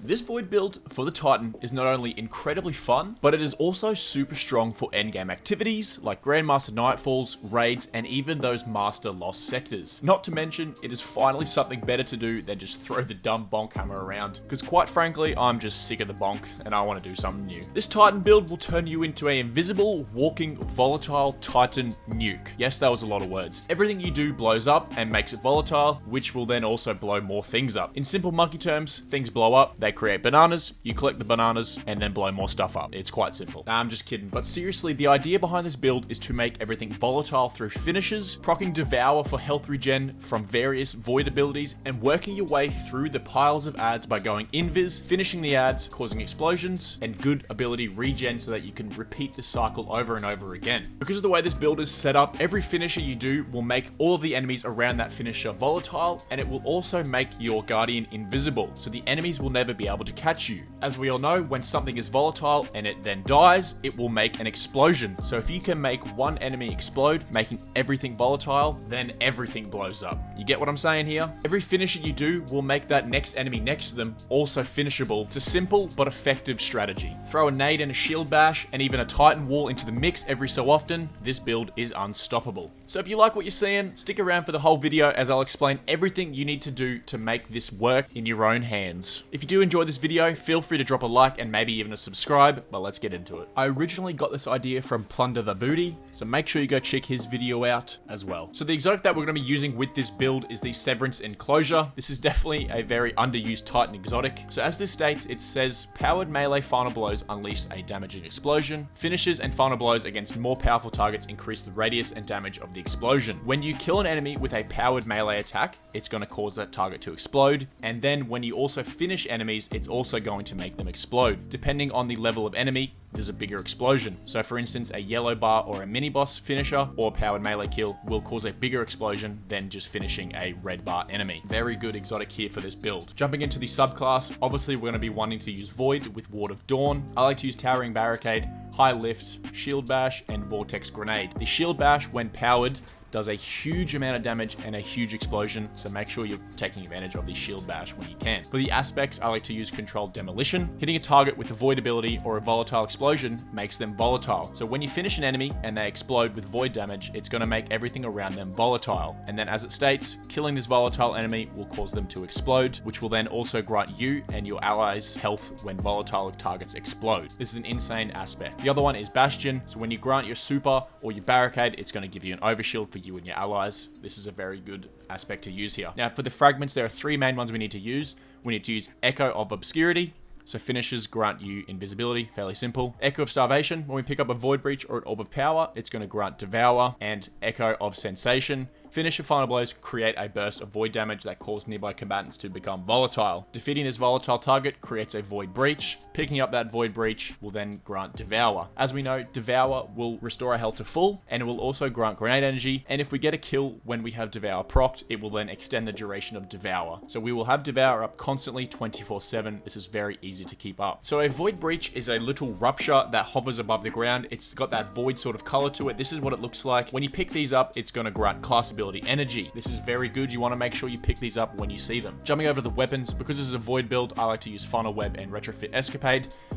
This Void build for the Titan is not only incredibly fun, but it is also super strong for endgame activities like Grandmaster Nightfalls, raids, and even those Master Lost sectors. Not to mention, it is finally something better to do than just throw the dumb bonk hammer around, because quite frankly, I'm just sick of the bonk and I want to do something new. This Titan build will turn you into an invisible, walking, volatile Titan nuke. Yes, that was a lot of words. Everything you do blows up and makes it volatile, which will then also blow more things up. In simple monkey terms, things blow up, they create bananas, you collect the bananas, and then blow more stuff up. It's quite simple. Nah, I'm just kidding. But seriously, the idea behind this build is to make everything volatile through finishes, proccing Devour for health regen from various void abilities, and working your way through the piles of ads by going invis, finishing the ads, causing explosions, and good ability regen so that you can repeat the cycle over and over again. Because of the way this build is set up, every finisher you do will make all of the enemies around that finisher volatile, and it will also make your Guardian invisible, so the enemies will never be able to catch you. As we all know, when something is volatile and it then dies, it will make an explosion. So if you can make one enemy explode, making everything volatile, then everything blows up. You get what I'm saying here? Every finisher you do will make that next enemy next to them also finishable. It's a simple but effective strategy. Throw a nade and a shield bash and even a Titan wall into the mix every so often, this build is unstoppable. So if you like what you're seeing, stick around for the whole video as I'll explain everything you need to do to make this work in your own hands. If you do enjoy this video, feel free to drop a like and maybe even a subscribe, but let's get into it. I originally got this idea from Plunder the Booty, so make sure you go check his video out as well. So the exotic that we're going to be using with this build is the Severance Enclosure. This is definitely a very underused Titan exotic. So as this states, it says powered melee final blows unleash a damaging explosion. Finishes and final blows against more powerful targets increase the radius and damage of the explosion. When you kill an enemy with a powered melee attack, it's going to cause that target to explode. And then when you also finish enemies, it's also going to make them explode. Depending on the level of enemy, there's a bigger explosion. So for instance, a yellow bar or a mini boss finisher or powered melee kill will cause a bigger explosion than just finishing a red bar enemy. Very good exotic here for this build. Jumping into the subclass, obviously we're going to be wanting to use Void with Ward of Dawn. I like to use Towering Barricade, High Lift, Shield Bash, and Vortex Grenade. The Shield Bash, when powered, does a huge amount of damage and a huge explosion, so make sure you're taking advantage of the Shield Bash when you can. For the aspects, I like to use Controlled Demolition. Hitting a target with a Void ability or a volatile explosion makes them volatile. So when you finish an enemy and they explode with Void damage, it's going to make everything around them volatile. And then as it states, killing this volatile enemy will cause them to explode, which will then also grant you and your allies health when volatile targets explode. This is an insane aspect. The other one is Bastion. So when you grant your super or your barricade, it's going to give you an overshield for you and your allies. This is a very good aspect to use here. Now for the fragments, there are three main ones we need to use. We need to use Echo of Obscurity. So finishes grant you invisibility, fairly simple. Echo of Starvation, when we pick up a Void Breach or an Orb of Power, it's going to grant Devour. And Echo of Sensation, finisher final blows create a burst of void damage that cause nearby combatants to become volatile. Defeating this volatile target creates a Void Breach. Picking up that Void Breach will then grant Devour. As we know, Devour will restore our health to full, and it will also grant grenade energy. And if we get a kill when we have Devour procced, it will then extend the duration of Devour. So we will have Devour up constantly 24/7. This is very easy to keep up. So a Void Breach is a little rupture that hovers above the ground. It's got that void sort of color to it. This is what it looks like. When you pick these up, it's going to grant class ability energy. This is very good. You want to make sure you pick these up when you see them. Jumping over to the weapons, because this is a Void build, I like to use Funnel Web and Retrofit Escapade.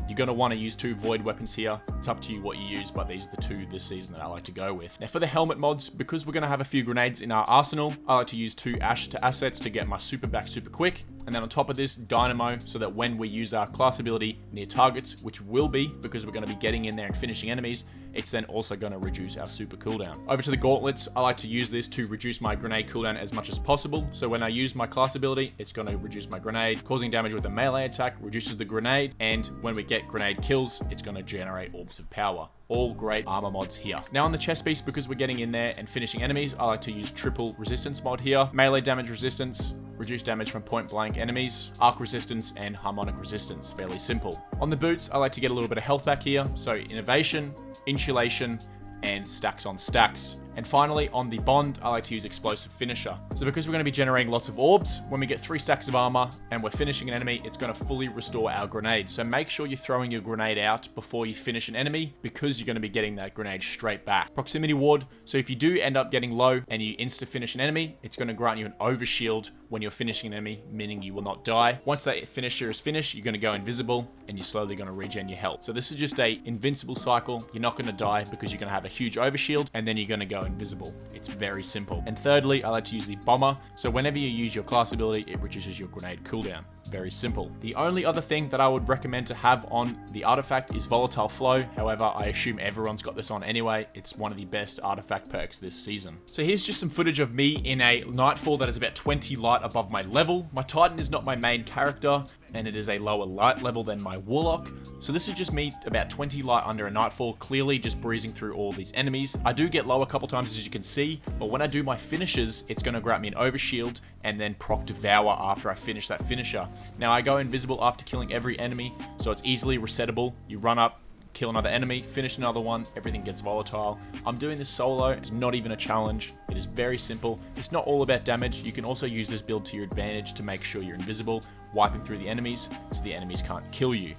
You're going to want to use two Void weapons here. It's up to you what you use, but these are the two this season that I like to go with. Now for the helmet mods, because we're going to have a few grenades in our arsenal, I like to use two Ash to Assets to get my super back super quick. And then on top of this, Dynamo, so that when we use our class ability near targets, which will be because we're going to be getting in there and finishing enemies, it's then also going to reduce our super cooldown. Over to the Gauntlets, I like to use this to reduce my grenade cooldown as much as possible. So when I use my class ability, it's going to reduce my grenade, causing damage with a melee attack, reduces the grenade, and when we get grenade kills, it's going to generate Orbs of Power. All great armor mods here. Now on the chest piece, because we're getting in there and finishing enemies, I like to use Triple Resistance mod here. Melee damage resistance, reduce damage from point blank enemies, arc resistance, and harmonic resistance. Fairly simple. On the boots, I like to get a little bit of health back here. So innovation, insulation, and stacks on stacks. And finally, on the bond, I like to use Explosive Finisher. So because we're going to be generating lots of orbs, when we get 3 stacks of armor and we're finishing an enemy, it's going to fully restore our grenade. So make sure you're throwing your grenade out before you finish an enemy, because you're going to be getting that grenade straight back. Proximity Ward, so if you do end up getting low and you insta-finish an enemy, it's going to grant you an overshield when you're finishing an enemy, meaning you will not die. Once that finisher is finished, you're going to go invisible and you're slowly going to regen your health. So this is just a invincible cycle. You're not going to die because you're going to have a huge overshield and then you're going to go invisible. It's very simple. And thirdly, I like to use the bomber. So whenever you use your class ability, it reduces your grenade cooldown. Very simple. The only other thing that I would recommend to have on the artifact is Volatile Flow. However, I assume everyone's got this on anyway. It's one of the best artifact perks this season. So here's just some footage of me in a Nightfall that is about 20 light above my level. My Titan is not my main character, and it is a lower light level than my Warlock. So this is just me about 20 light under a Nightfall, clearly just breezing through all these enemies. I do get low a couple times as you can see, but when I do my finishes, it's going to grant me an overshield and then proc Devour after I finish that finisher. Now I go invisible after killing every enemy, so it's easily resettable. You run up, kill another enemy, finish another one, everything gets volatile. I'm doing this solo, it's not even a challenge. It is very simple. It's not all about damage. You can also use this build to your advantage to make sure you're invisible, wiping through the enemies so the enemies can't kill you.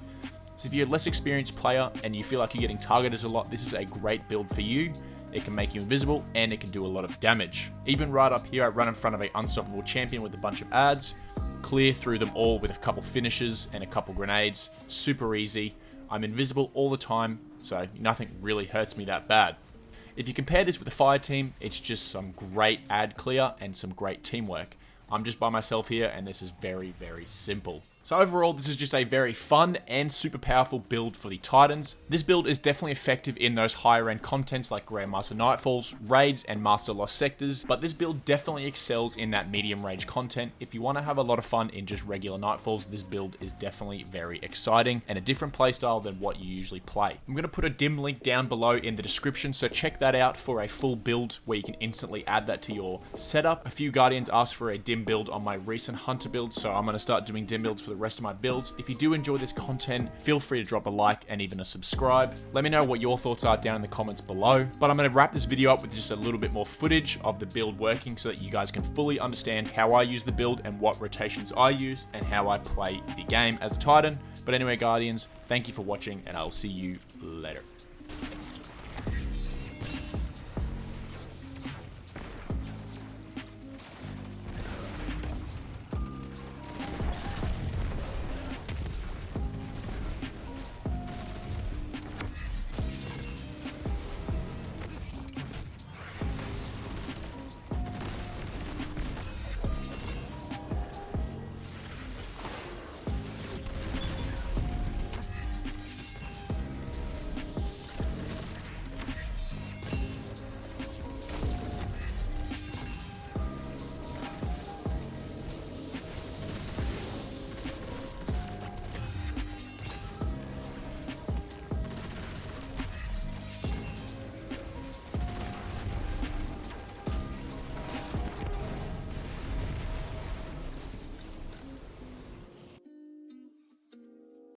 So if you're a less experienced player and you feel like you're getting targeted a lot, this is a great build for you. It can make you invisible and it can do a lot of damage. Even right up here, I run in front of an unstoppable champion with a bunch of ads, clear through them all with a couple finishes and a couple grenades. Super easy. I'm invisible all the time, so nothing really hurts me that bad. If you compare this with the fire team, it's just some great ad clear and some great teamwork. I'm just by myself here, and this is very, very simple. So overall, this is just a very fun and super powerful build for the Titans. This build is definitely effective in those higher end contents like Grandmaster Nightfalls, Raids, and Master Lost Sectors, but this build definitely excels in that medium range content. If you want to have a lot of fun in just regular Nightfalls, this build is definitely very exciting and a different playstyle than what you usually play. I'm going to put a dim link down below in the description, so check that out for a full build where you can instantly add that to your setup. A few Guardians asked for a dim build on my recent Hunter build, so I'm going to start doing dim builds for the rest of my builds. If you do enjoy this content, feel free to drop a like and even a subscribe. Let me know what your thoughts are down in the comments below. But I'm going to wrap this video up with just a little bit more footage of the build working so that you guys can fully understand how I use the build and what rotations I use and how I play the game as a Titan. But anyway, Guardians, thank you for watching and I'll see you later.